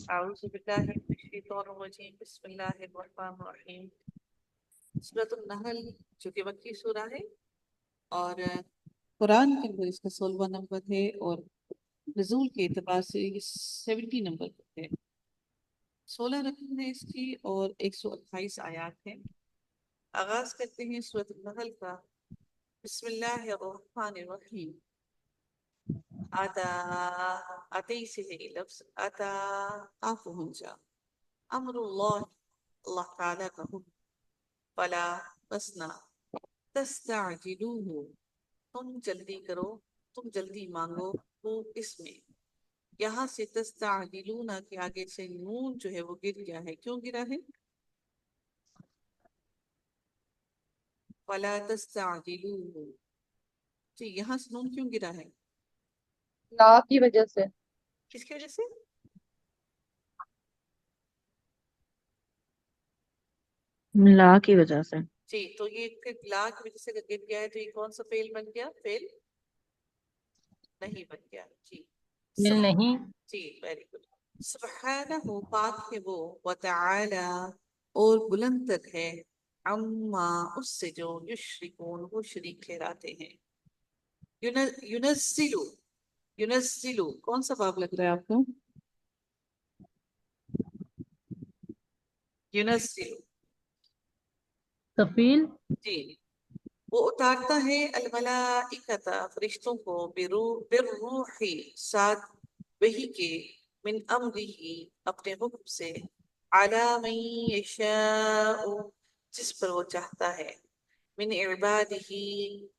اعوذ باللہ من الشیطان الرجیم بسم اللہ الرحمن الرحیم سورۃ النحل جو کہ مکی سورہ ہے اور قرآن کے اندر اس کا 16واں نمبر ہے اور نزول کے اعتبار سے یہ 70 نمبر پر ہے 16 رقم ہے اس کی اور 128 آیات ہیں آغاز کرتے ہیں سورۃ النحل کا بسم اللہ الرحمن الرحیم آتا آتے سے ہے یہ لفظ آتا آپ پہنچ جا امر اللہ اللہ تعالیٰ کا حکم فلا بسنا تستعجلوہ تم جلدی کرو تم جلدی مانگو وہ اس میں یہاں سے تستعجلون کے آگے سے نون جو ہے وہ گر گیا ہے کیوں گرا ہے فلا تستعجلوہ جی یہاں سے نون کیوں گرا ہے لا کی وجہ سے کس کی وجہ سے لا کی وجہ سے جی تو یہ لا کی وجہ سے گر گیا ہے تو یہ کون سا فعل بن گیا فعل نہیں بن گیا جی مل نہیں جی ویری گڈ سبحانہ پاک ہے وہ وتعالی اور بلند تر ہے عما اس سے جو یشرکون وہ شریک ٹھہراتے ہیں ینزلو ینزلو کون سا باب لگ رہا ہے آپ کو ینزلو تفیل جی وہ اتارتا ہے الملائکۃ فرشتوں کو بالروحی ساتھ وہی کے من امرہ اپنے حکم سے علی من یشاء جس پر وہ چاہتا ہے من عبادہ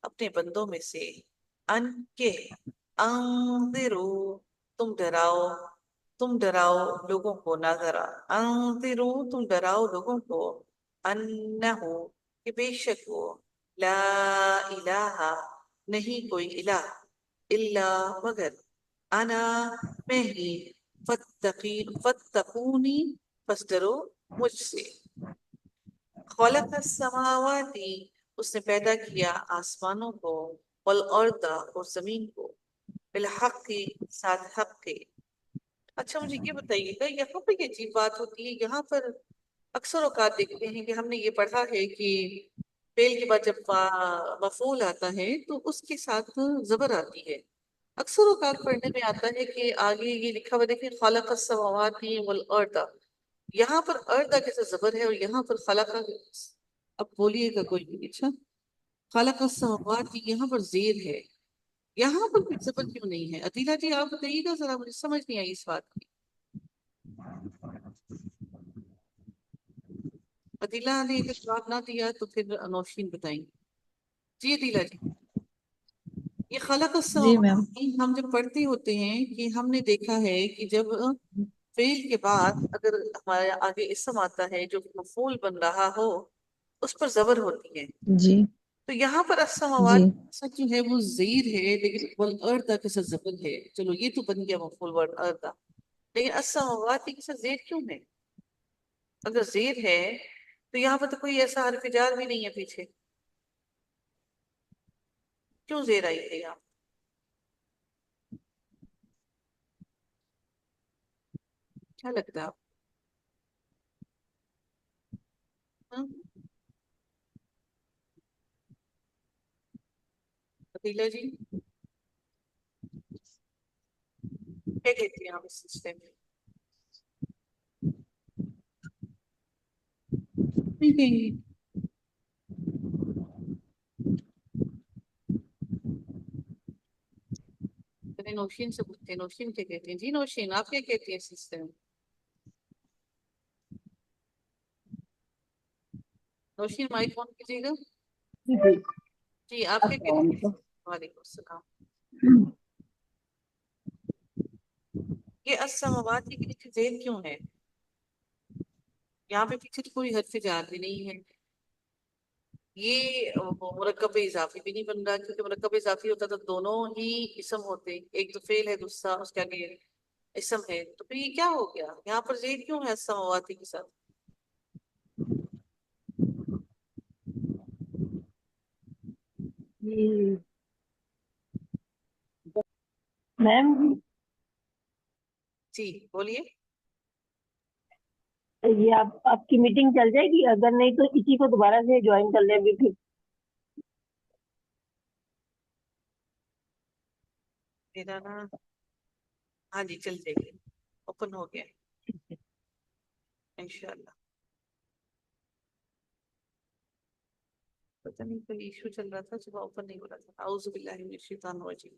اپنے بندوں میں سے ان کے انذرو تم ڈراؤ لوگوں کو نہ ذرا انذرو تم ڈراؤ لوگوں کو انہو کہ بے شک وہ لا الہ نہیں کوئی الہ الا مگر انا میں ہی فتقونی پس ڈرو مجھ سے خلق السماوات اس نے پیدا کیا آسمانوں کو والارض اور زمین کو بالحق کے ساتھ حق کے اچھا مجھے یہ بتائیے گا یہاں پہ یہ عجیب بات ہوتی ہے یہاں پر اکثر اوقات دیکھتے ہیں کہ ہم نے یہ پڑھا ہے کہ فعل کے بعد جب مفعول آتا ہے تو اس کے ساتھ زبر آتی ہے اکثر اوقات پڑھنے میں آتا ہے کہ آگے یہ لکھا ہوا دیکھیں خلق السماوات والارض یہاں پر اردا کیسے زبر ہے اور یہاں پر خلق اب بولیے گا کوئی بھی اچھا خلق السماوات یہاں پر زیر ہے یہاں پر کوئی زبر کیوں نہیں ہے عدیلہ جی آپ بتائیے گا ذرا مجھے سمجھ نہیں آئی اس بات کی عدیلہ نے اگر جواب نہ دیا تو پھر نوشین بتائیں جی عدیلہ جی یہ خلق جی میم السماوات ہم جب پڑھتے ہوتے ہیں کہ ہم نے دیکھا ہے کہ جب فعل کے بعد اگر ہمارے آگے اسم آتا ہے جو مفعول بن رہا ہو اس پر زبر ہوتی ہے جی تو یہاں پر جی السماوات جو ہے وہ زیر ہے لیکن والارض کے ساتھ زبر ہے چلو یہ تو بن گیا مفعول والارض لیکن السماوات کے ساتھ زیر کیوں ہے اگر زیر ہے تو یہاں پر تو کوئی ایسا حرف جار بھی نہیں ہے پیچھے کیوں زیر آئی ہے یہاں کیا لگتا ہے آپ ہاں؟ عدیلہ جی کیا کہتی ہیں آپ اس سسٹم میں نہیں کہیں گی چلیں نوشین سے پوچھتے ہیں نوشین کیا کہتے ہیں جی نوشین آپ کیا کہتی ہیں اس سسٹم میں نوشین مائک آن کیجیے گا جی جی آپ کیا السلام کہتی علیکم ہیں وعلیکم السلام یہ السماوات کے نیچے زیر کیوں ہے یہاں پہ پیچھے تو کوئی حرف جار بھی نہیں ہے یہ مرکب اضافی بھی نہیں بن رہا کیونکہ مرکب اضافی ہوتا تو دونوں ہی اسم ہوتے ایک تو فعل ہے دوسرا اس کے آگے اسم ہے تو پھر یہ کیا ہو گیا یہاں پر زید کیوں ہے السماواتی کے ساتھ میم جی بولیے یہ آپ کی میٹنگ چل جائے گی، اگر نہیں تو اسی کو دوبارہ سے جوائن کر لیں ابھی پھر۔ میرا نا، ہاں جی چل جائے گی، اوپن ہو گیا انشاءاللہ۔ پتہ نہیں کوئی ایشو چل رہا تھا، صبح اوپن نہیں ہو رہا تھا۔ اعوذ باللہ من الشیطان الرجیم۔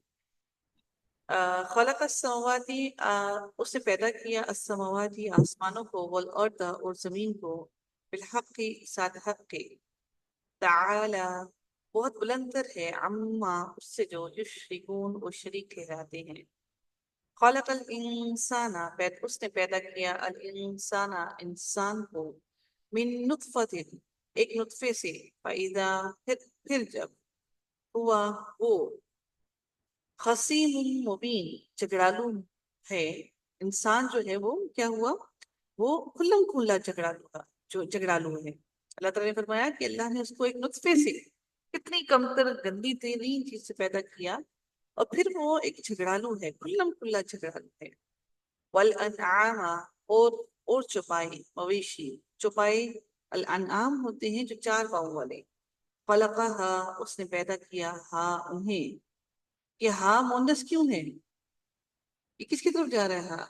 خلق السماواتی، اس نے پیدا کیا السماواتی آسمانوں کو، والارض اور زمین کو، بالحق ساتھ حق کے، تعالی بہت بلند تر ہے، عما اس سے جو یشرکون وہ شریک ٹھہراتے ہیں۔ خلق الانسان، اس نے پیدا کیا الانسان انسان کو، من نطفت ایک نطفے سے، فاذا پھر جب ہوا وہ، خصیم مبین جھگڑالو ہے، انسان جو ہے وہ کیا ہوا، وہ کھلم کھلا جھگڑالو تھا، جو جھگڑالو ہے۔ اللہ تعالیٰ نے فرمایا کہ اللہ نے اس کو ایک نطفے سے، کتنی کمتر گندی ترین چیز سے پیدا کیا، اور پھر وہ ایک جھگڑالو ہے، کھلم کھلا جھگڑالو ہے۔ والانعام، اور چوپائے مویشی، چوپائے الانعام ہوتے ہیں جو چار پاؤں والے۔ خلقہا، اس نے پیدا کیا، ہاں انہیں، کہ ہاں مونس کیوں ہے، یہ کس کی طرف جا رہا ہے ہاں؟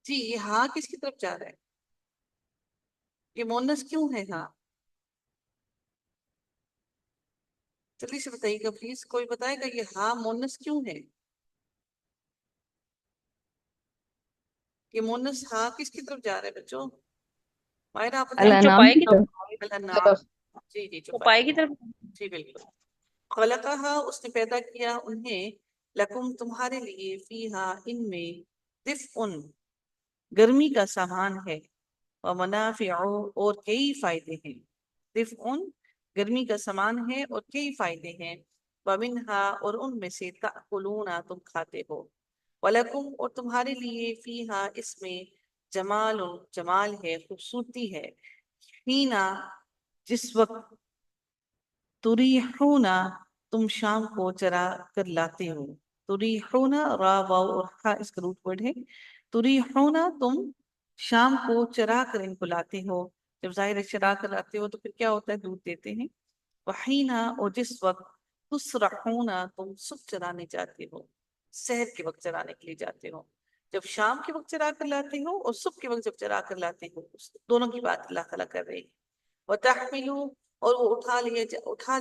جی یہ ہاں کس کی طرف جا رہا ہے، یہ مونس کیوں ہے ہاں؟ جلدی سے بتائیے گا پلیز، کوئی بتائے گا یہ ہاں مونس کیوں ہے، یہ مونس ہاں کس کی طرف جا رہا ہے بچوں؟ مائرہ آپ بتائیں۔ الانعام چوپائے کی کی طرف۔ الانعام، جی جی چوپائے، چوپائے کی طرف۔ جی بالکل۔ خلقہا، اس نے پیدا کیا انہیں، لکم تمہارے لیے، فیہا ان میں، دفء گرمی کا سامان ہے، ومنافع اور کئی فائدے ہیں، دفء گرمی کا سامان ہے اور کئی فائدے ہیں، ومنہا اور ان میں سے، تأکلون تم کھاتے ہو، ولکم اور تمہارے لیے، فیہا اس میں، جمال جمال ہے، خوبصورتی ہے، حینا جس وقت، تریحون تم شام کو چرا کر لاتے ہو، تریحون را واو اور ہا اس کا روٹ ورڈ ہے، تریحون تم شام کو چرا کر ان کو لاتے ہو، جب ظاہر ہے چرا کر لاتے ہو تو پھر کیا ہوتا ہے، دودھ دیتے ہیں۔ وحینا اور جس وقت، تسرحون تم صبح چرانے جاتے ہو، سحر کے وقت چرانے کے لیے جاتے ہو، جب شام کے وقت چرا کر لاتے ہو اور صبح کے وقت جب چرا کر لاتے ہو، دونوں کی بات اللہ تعالیٰ کر رہے ہیں۔ وَتَحْمِلُوا اور وہ اٹھا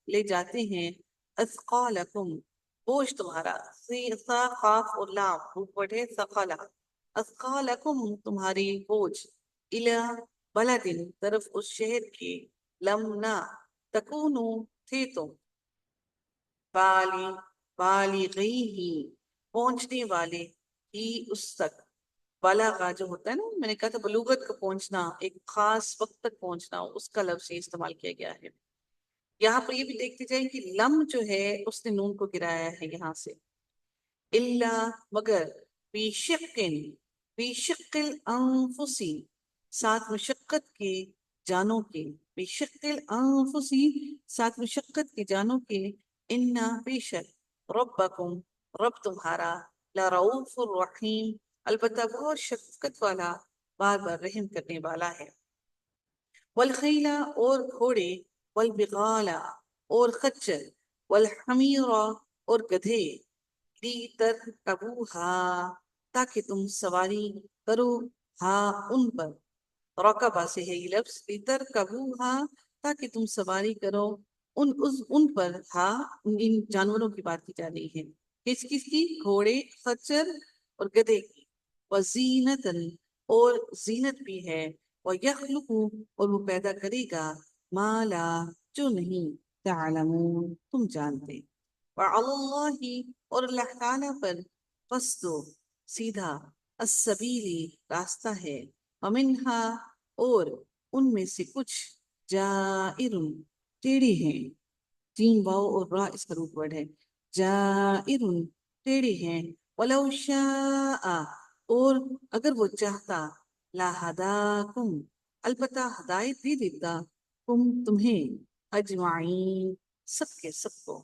لے جاتے ہیں، اثقالکم بوجھ تمہارا، سا خاف اور لام روٹ ورڈ ہے ثقلہ، اثقالکم تمہاری بوجھ، الی بلدن طرف اس شہر کے، لم نہ تکونو تھے تم، بالغی ہی پہنچنے والے ہی اس تک، بالاغا جو ہوتا ہے نا، میں نے کہا تھا بلوغت کا پہنچنا، ایک خاص وقت تک پہنچنا، اس کا لفظ یہ استعمال کیا گیا ہے۔ یہاں پر یہ بھی دیکھتے جائیں کہ لم جو ہے اس نے نون کو گرایا ہے یہاں سے، اللہ مگر، فی شقن فی شق الانفسی ساتھ مشقت کے جانوں کے، فی شق الانفسی ساتھ مشقت کے جانوں کے، انا بے شک، ربکم رب تمہارا، لرؤوف الرحیم البتہ بہت شفقت والا، بار بار رحم کرنے والا ہے۔ والخیلا اور گھوڑے، والبغالا اور خچر، والحمیر اور گدھے، لی ترکبوہا تاکہ تم سواری کرو، ہاں ان پر، رکبہ سے ہے یہ لفظ، لی ترکبوہا تاکہ تم سواری کرو ان پر، ہاں ان جانوروں کی بات کی جا رہی ہے، کس کس کی، گھوڑے، خچر اور گدھے کی، وزینتن اور زینت بھی ہے، وَيَخْلُقُ اور وہ پیدا کرے گا، ما لا جو نہیں، تعلمون تم جانتے، وَعَلَى اللَّهِ اور اللہ تعالیٰ پر، قصد سیدھا، السبیلی راستہ ہے، وَمِنْهَا اور ان میں سے کچھ، جائر ٹیڑے ہیں، تین واو اور را اس کا روٹ ورڈ ہے، جائر ٹیڑے ہیں، وَلَوْ شَاءَ اور اگر وہ چاہتا، لَهَدَاكُمْ البتہ ہدایت دے دیتا، تمہیں، اجمعین سب کے سب کو،